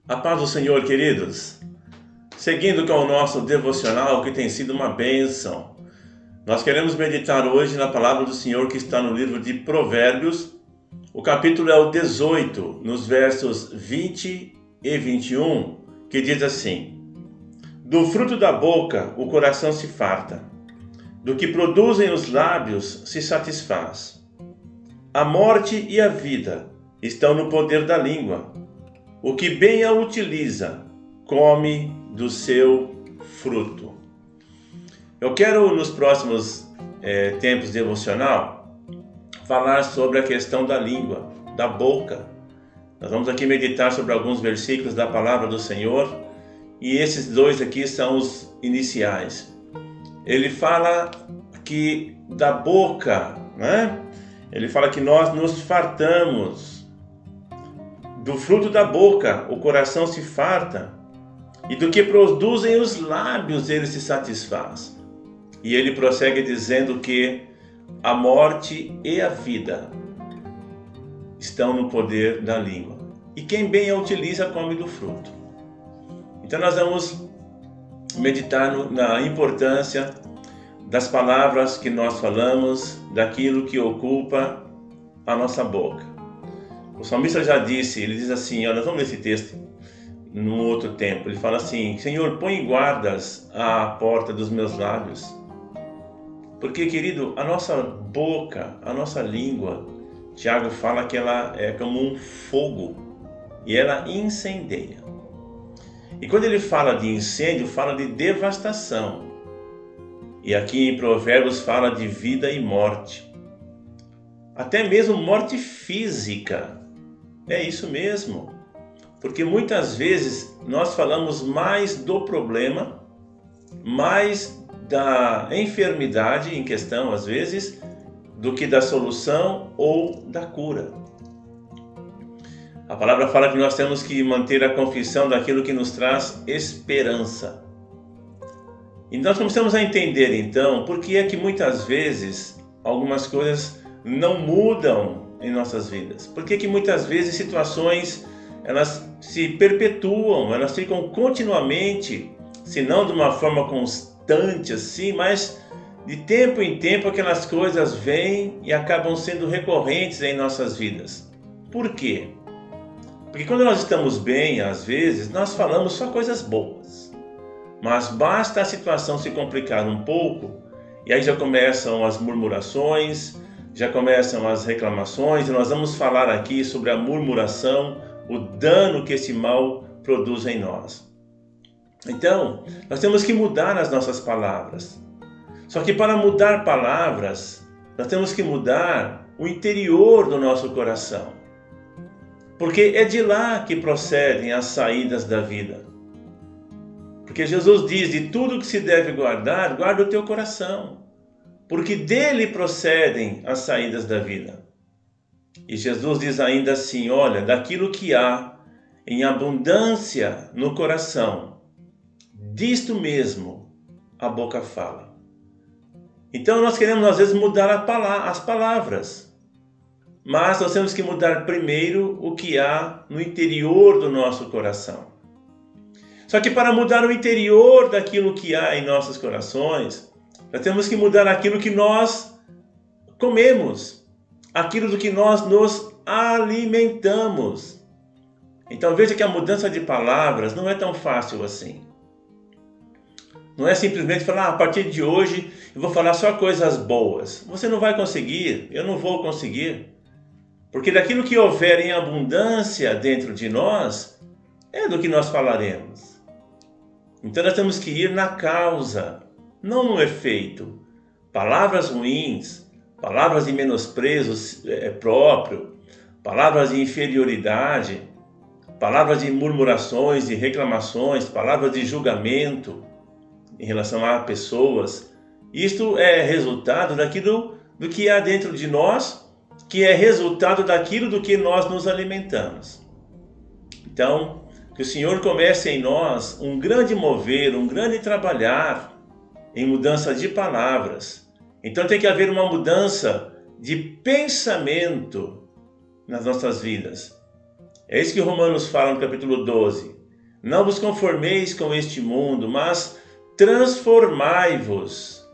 A paz do Senhor, queridos. Seguindo com o nosso devocional, que tem sido uma bênção. Nós queremos meditar hoje na palavra do Senhor que está no livro de Provérbios. O capítulo é o 18, nos versos 20 e 21, que diz assim: Do fruto da boca o coração se farta, do que produzem os lábios se satisfaz. A morte e a vida estão no poder da língua. O que bem a utiliza, come do seu fruto. Eu quero, nos próximos tempos devocional, falar sobre a questão da língua, da boca. Nós vamos aqui meditar sobre alguns versículos da palavra do Senhor, e esses dois aqui são os iniciais. Ele fala que da boca, né? Ele fala que nós nos fartamos. Do fruto da boca o coração se farta, e do que produzem os lábios ele se satisfaz. E ele prossegue dizendo que a morte e a vida estão no poder da língua. E quem bem a utiliza come do fruto. Então nós vamos meditar na importância das palavras que nós falamos, daquilo que ocupa a nossa boca. O salmista já disse, ele diz assim, nós vamos ler esse texto num outro tempo. Ele fala assim: Senhor, põe guardas à porta dos meus lábios. Porque, querido, a nossa boca, a nossa língua, Tiago fala que ela é como um fogo e ela incendeia. E quando ele fala de incêndio, fala de devastação. E aqui em Provérbios fala de vida e morte. Até mesmo morte física. É isso mesmo. Porque muitas vezes nós falamos mais do problema, mais da enfermidade em questão, às vezes, do que da solução ou da cura. A palavra fala que nós temos que manter a confissão daquilo que nos traz esperança. E nós começamos a entender, então, por que é que muitas vezes algumas coisas não mudam em nossas vidas. Por que muitas vezes situações elas se perpetuam, elas ficam continuamente, se não de uma forma constante assim, mas de tempo em tempo aquelas coisas vêm e acabam sendo recorrentes em nossas vidas. Por quê? Porque quando nós estamos bem, às vezes, nós falamos só coisas boas. Mas basta a situação se complicar um pouco, e aí já começam as murmurações, já começam as reclamações, e nós vamos falar aqui sobre a murmuração, o dano que esse mal produz em nós. Então, nós temos que mudar as nossas palavras. Só que para mudar palavras, nós temos que mudar o interior do nosso coração. Porque é de lá que procedem as saídas da vida. Porque Jesus diz, de tudo que se deve guardar, guarda o teu coração. Porque dele procedem as saídas da vida. E Jesus diz ainda assim, olha, daquilo que há em abundância no coração, disto mesmo a boca fala. Então nós queremos às vezes mudar as palavras, mas nós temos que mudar primeiro o que há no interior do nosso coração. Só que para mudar o interior daquilo que há em nossos corações, nós temos que mudar aquilo que nós comemos, aquilo do que nós nos alimentamos. Então veja que a mudança de palavras não é tão fácil assim. Não é simplesmente falar, a partir de hoje eu vou falar só coisas boas. Você não vai conseguir, eu não vou conseguir. Porque daquilo que houver em abundância dentro de nós, é do que nós falaremos. Então nós temos que ir na causa, não no efeito. Palavras ruins, palavras de menosprezo próprio, palavras de inferioridade, palavras de murmurações, de reclamações, palavras de julgamento em relação a pessoas. Isto é resultado daquilo do que há dentro de nós, que é resultado daquilo do que nós nos alimentamos. Então, que o Senhor comece em nós um grande mover, um grande trabalhar em mudança de palavras. Então tem que haver uma mudança de pensamento nas nossas vidas. É isso que Romanos fala no capítulo 12. Não vos conformeis com este mundo, mas transformai-vos.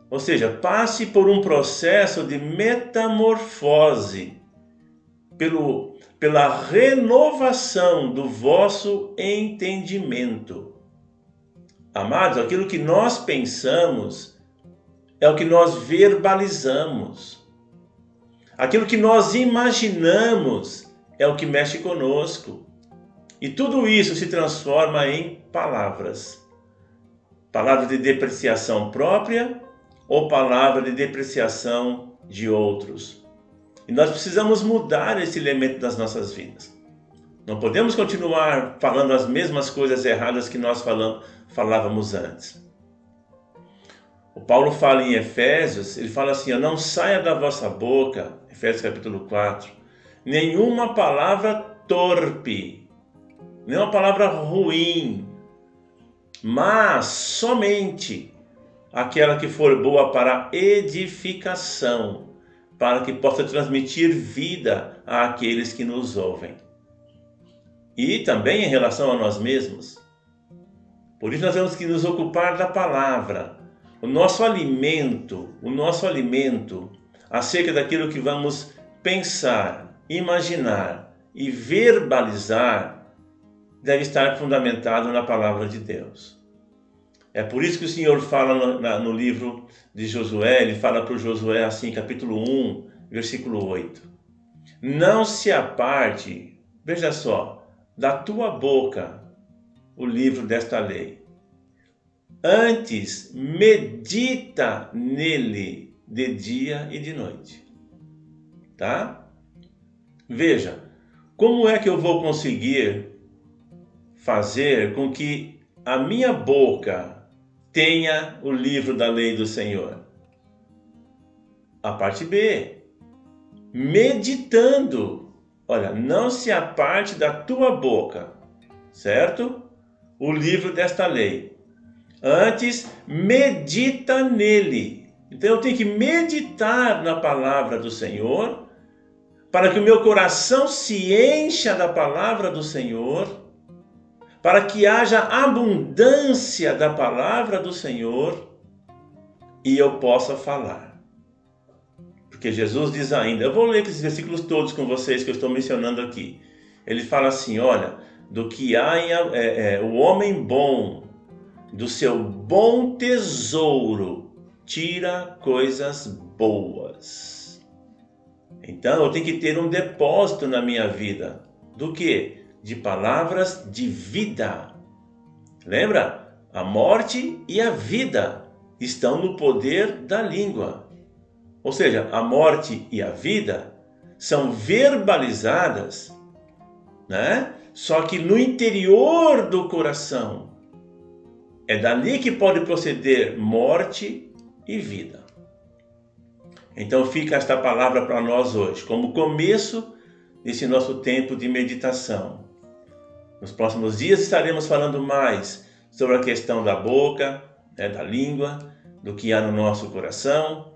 Ou seja, passe por um processo de metamorfose, pela renovação do vosso entendimento. Amados, aquilo que nós pensamos é o que nós verbalizamos. Aquilo que nós imaginamos é o que mexe conosco. E tudo isso se transforma em palavras. Palavras de depreciação própria ou palavra de depreciação de outros. E nós precisamos mudar esse elemento das nossas vidas. Não podemos continuar falando as mesmas coisas erradas que nós falávamos antes. O Paulo fala em Efésios, ele fala assim, não saia da vossa boca, Efésios capítulo 4, nenhuma palavra torpe, nenhuma palavra ruim, mas somente aquela que for boa para edificação, para que possa transmitir vida àqueles que nos ouvem. E também em relação a nós mesmos. Por isso nós temos que nos ocupar da palavra. O nosso alimento acerca daquilo que vamos pensar, imaginar e verbalizar deve estar fundamentado na palavra de Deus. É por isso que o Senhor fala no livro de Josué, ele fala para o Josué assim, capítulo 1, versículo 8. Não se aparte, veja só, da tua boca o livro desta lei. Antes, medita nele de dia e de noite. Tá? Veja, como é que eu vou conseguir fazer com que a minha boca tenha o livro da lei do Senhor? A parte B. Meditando. Olha, não se aparte da tua boca, certo? O livro desta lei. Antes, medita nele. Então eu tenho que meditar na palavra do Senhor, para que o meu coração se encha da palavra do Senhor, para que haja abundância da palavra do Senhor e eu possa falar. Porque Jesus diz ainda, eu vou ler esses versículos todos com vocês que eu estou mencionando aqui. Ele fala assim, olha, do que há o homem bom, do seu bom tesouro, tira coisas boas. Então eu tenho que ter um depósito na minha vida. Do quê? De palavras de vida. Lembra? A morte e a vida estão no poder da língua. Ou seja, a morte e a vida são verbalizadas, né? Só que no interior do coração. É dali que pode proceder morte e vida. Então fica esta palavra para nós hoje, como começo desse nosso tempo de meditação. Nos próximos dias estaremos falando mais sobre a questão da boca, da língua, do que há no nosso coração.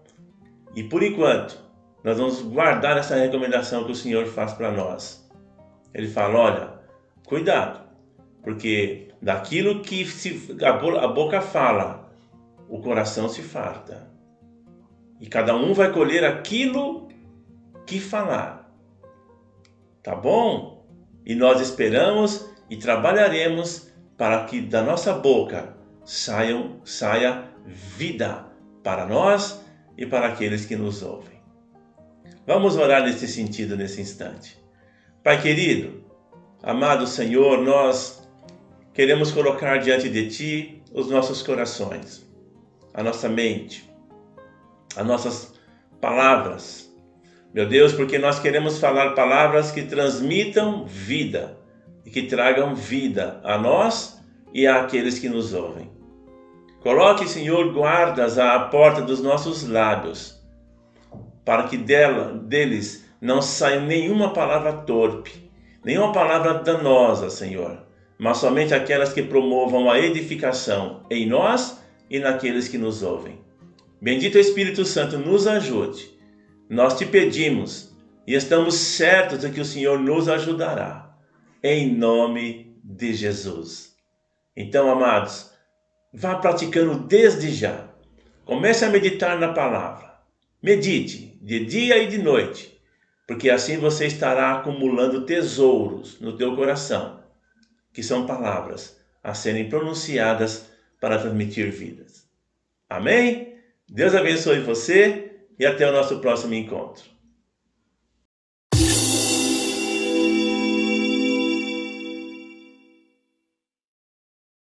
E por enquanto, nós vamos guardar essa recomendação que o Senhor faz para nós. Ele fala, olha, cuidado, porque daquilo que a boca fala, o coração se farta. E cada um vai colher aquilo que falar. Tá bom? E nós esperamos e trabalharemos para que da nossa boca saia vida para nós e para aqueles que nos ouvem. Vamos orar nesse sentido, nesse instante. Pai querido, amado Senhor, nós queremos colocar diante de Ti os nossos corações, a nossa mente, as nossas palavras. Meu Deus, porque nós queremos falar palavras que transmitam vida e que tragam vida a nós e àqueles que nos ouvem. Coloque, Senhor, guardas à porta dos nossos lábios, para que deles não saia nenhuma palavra torpe, nenhuma palavra danosa, Senhor, mas somente aquelas que promovam a edificação em nós e naqueles que nos ouvem. Bendito Espírito Santo, nos ajude. Nós te pedimos e estamos certos de que o Senhor nos ajudará. Em nome de Jesus. Então, amados, vá praticando desde já. Comece a meditar na palavra. Medite de dia e de noite, porque assim você estará acumulando tesouros no teu coração, que são palavras a serem pronunciadas para transmitir vidas. Amém? Deus abençoe você e até o nosso próximo encontro.